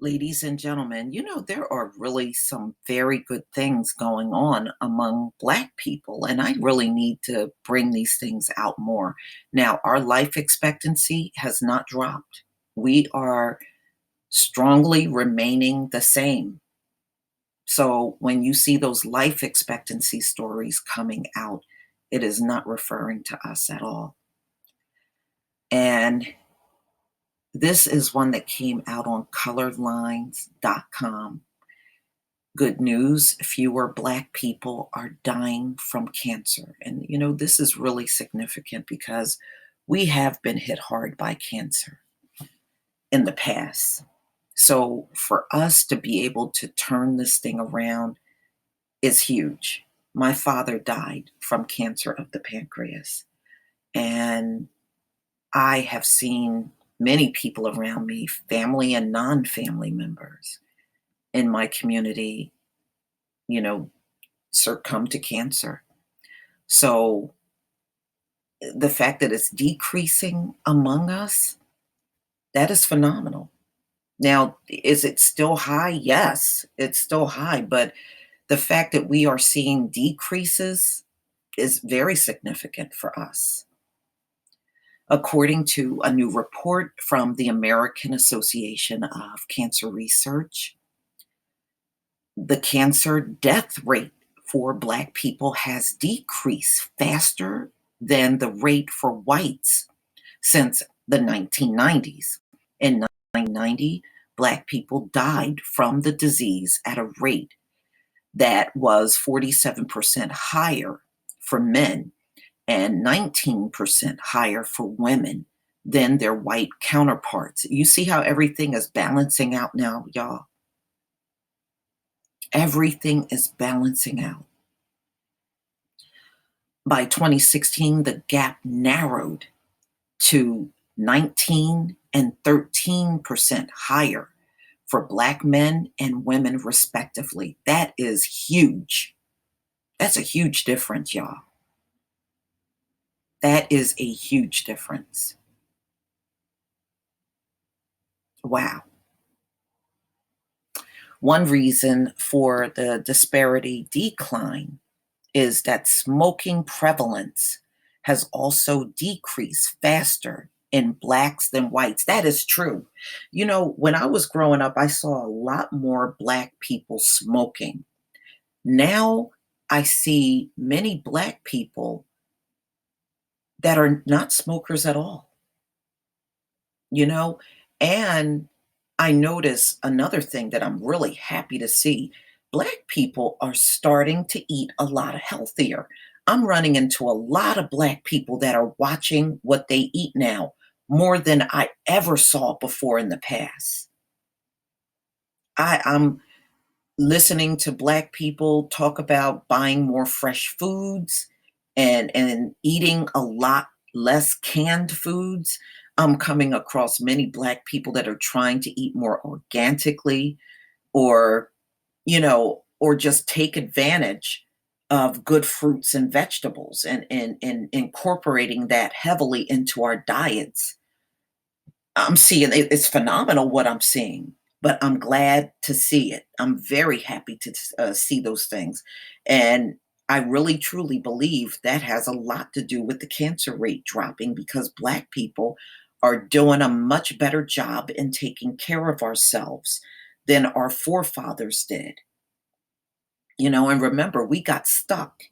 Ladies and gentlemen, there are really some very good things going on among Black people, and I really need to bring these things out more. Now, our life expectancy has not dropped. We are strongly remaining the same. So when you see those life expectancy stories coming out, it is not referring to us at all. And this is one that came out on coloredlines.com. Good news, fewer Black people are dying from cancer. And, this is really significant because we have been hit hard by cancer in the past. So for us to be able to turn this thing around is huge. My father died from cancer of the pancreas. And I have seen many people around me, family and non family members in my community, you know, succumb to cancer. So the fact that it's decreasing among us, that is phenomenal. Now, is it still high? Yes, it's still high, but the fact that we are seeing decreases is very significant for us. According to a new report from the American Association of Cancer Research, the cancer death rate for Black people has decreased faster than the rate for whites since the 1990s. In 1990, Black people died from the disease at a rate that was 47% higher for men and 19% higher for women than their white counterparts. You see how everything is balancing out now, y'all? Everything is balancing out. By 2016, the gap narrowed to 19 and 13% higher for Black men and women, respectively. That is huge. That's a huge difference, y'all. That is a huge difference. Wow. One reason for the disparity decline is that smoking prevalence has also decreased faster in Blacks than whites. That is true. When I was growing up, I saw a lot more Black people smoking. Now I see many Black people that are not smokers at all, you know? And I notice another thing that I'm really happy to see. Black people are starting to eat a lot healthier. I'm running into a lot of Black people that are watching what they eat now more than I ever saw before in the past. I'm listening to Black people talk about buying more fresh foods and eating a lot less canned foods. I'm coming across many Black people that are trying to eat more organically or, or just take advantage of good fruits and vegetables and incorporating that heavily into our diets. I'm seeing it's phenomenal what I'm seeing, but I'm glad to see it. I'm very happy to see those things. And I really truly believe that has a lot to do with the cancer rate dropping because Black people are doing a much better job in taking care of ourselves than our forefathers did. And remember, we got stuck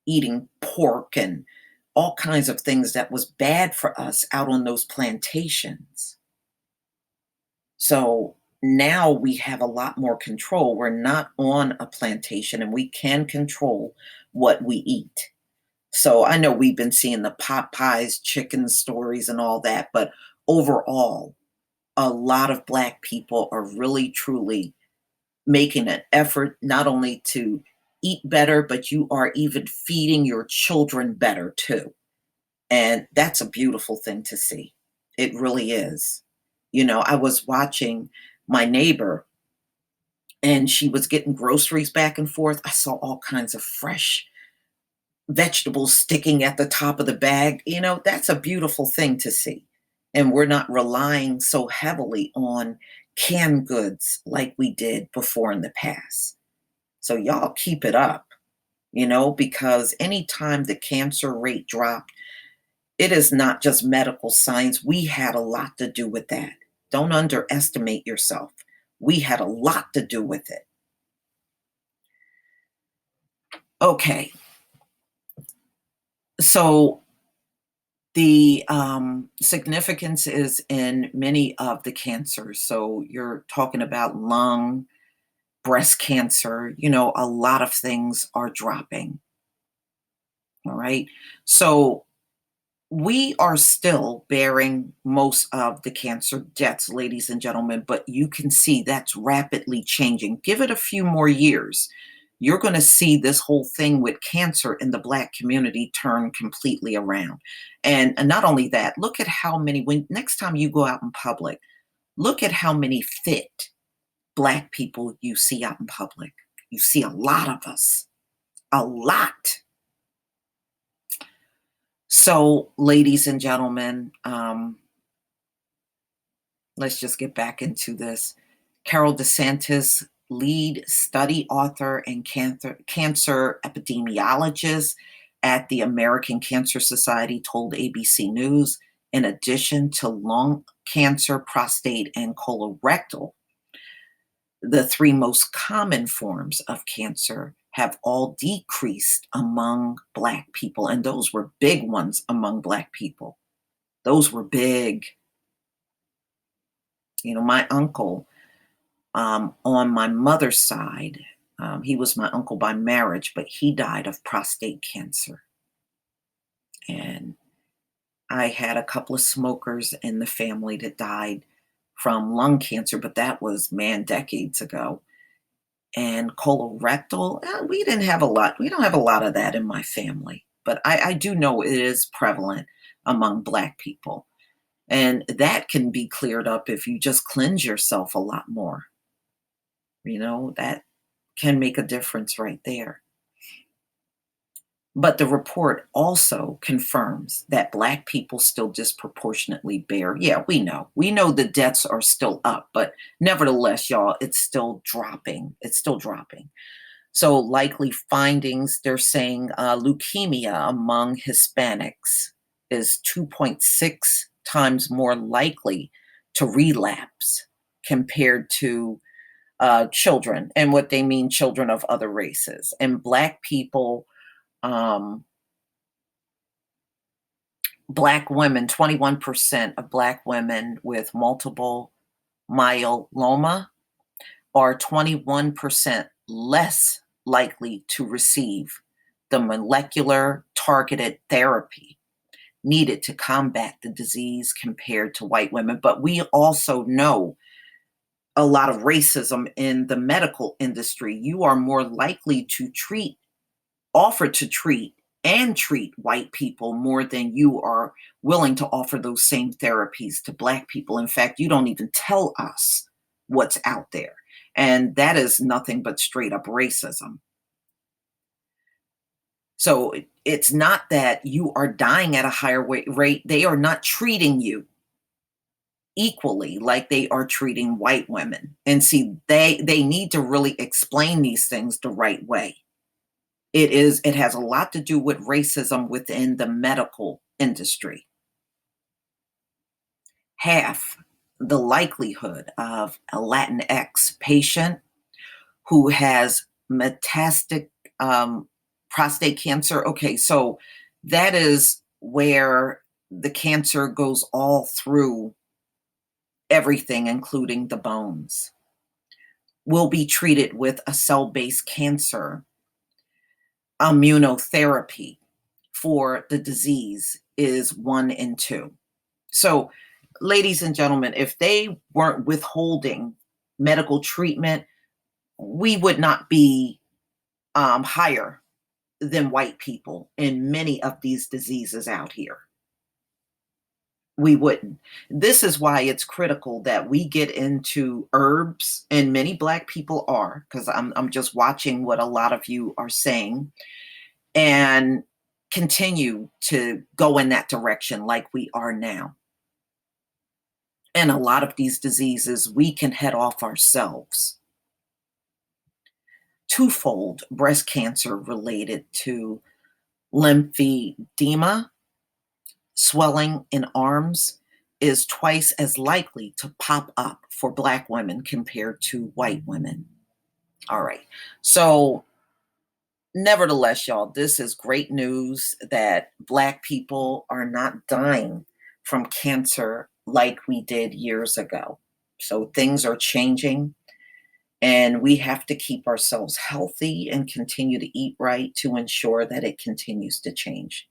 eating pork and all kinds of things that was bad for us out on those plantations. So now we have a lot more control. We're not on a plantation and we can control what we eat. So I know we've been seeing the Popeyes chicken stories and all that, but overall, a lot of Black people are really truly making an effort not only to eat better, but you are even feeding your children better too. And that's a beautiful thing to see. It really is. I was watching my neighbor and she was getting groceries back and forth. I saw all kinds of fresh vegetables sticking at the top of the bag. That's a beautiful thing to see. And we're not relying so heavily on canned goods like we did before in the past. So y'all keep it up, because anytime the cancer rate dropped, it is not just medical science. We had a lot to do with that. Don't underestimate yourself. We had a lot to do with it. Okay. So the significance is in many of the cancers. So you're talking about lung, breast cancer, a lot of things are dropping. All right. So we are still bearing most of the cancer deaths, ladies and gentlemen, but you can see that's rapidly changing. Give it a few more years. You're going to see this whole thing with cancer in the Black community turn completely around. And not only that, look at how many, when next time you go out in public, look at how many fit Black people you see out in public. You see a lot of us, a lot. So, ladies and gentlemen, let's just get back into this. Carol DeSantis, lead study author and cancer epidemiologist at the American Cancer Society, told ABC News, in addition to lung cancer, prostate, and colorectal, the three most common forms of cancer have all decreased among Black people. And those were big ones among Black people. Those were big. My uncle, on my mother's side, he was my uncle by marriage, but he died of prostate cancer. And I had a couple of smokers in the family that died from lung cancer, but that was, man, decades ago. And colorectal, we didn't have a lot. We don't have a lot of that in my family, but I do know it is prevalent among Black people. And that can be cleared up if you just cleanse yourself a lot more. That can make a difference right there. But the report also confirms that Black people still disproportionately bear. Yeah, we know. We know the deaths are still up, but nevertheless, y'all, it's still dropping. It's still dropping. So, likely findings, they're saying leukemia among Hispanics is 2.6 times more likely to relapse compared to children, and what they mean, children of other races. And Black people, Black women, 21% of Black women with multiple myeloma are 21% less likely to receive the molecular targeted therapy needed to combat the disease compared to white women. But we also know a lot of racism in the medical industry. You are more likely to offer to treat and treat white people more than you are willing to offer those same therapies to Black people. In fact, you don't even tell us what's out there. And that is nothing but straight up racism. So it's not that you are dying at a higher rate. They are not treating you equally like they are treating white women. And see, they need to really explain these things the right way. It has a lot to do with racism within the medical industry. Half the likelihood of a Latinx patient who has metastatic prostate cancer. Okay, so that is where the cancer goes all through everything, including the bones, will be treated with a cell-based cancer immunotherapy for the disease is 1 in 2. So, ladies and gentlemen, if they weren't withholding medical treatment, we would not be higher than white people in many of these diseases out here. We wouldn't. This is why it's critical that we get into herbs, and many Black people are, because I'm just watching what a lot of you are saying, and continue to go in that direction like we are now. And a lot of these diseases we can head off ourselves. Twofold breast cancer related to lymphedema, swelling in arms, is twice as likely to pop up for Black women compared to white women. All right. So, nevertheless, y'all, this is great news that Black people are not dying from cancer like we did years ago. So, things are changing, and we have to keep ourselves healthy and continue to eat right to ensure that it continues to change.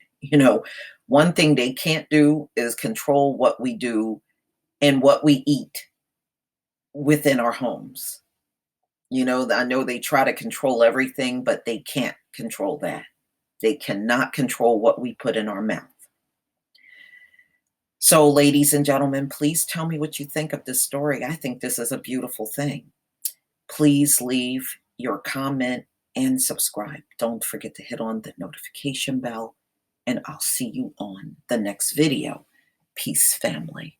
One thing they can't do is control what we do and what we eat within our homes. I know they try to control everything, but they can't control that. They cannot control what we put in our mouth. So, ladies and gentlemen, please tell me what you think of this story. I think this is a beautiful thing. Please leave your comment and subscribe. Don't forget to hit on the notification bell, and I'll see you on the next video. Peace, family.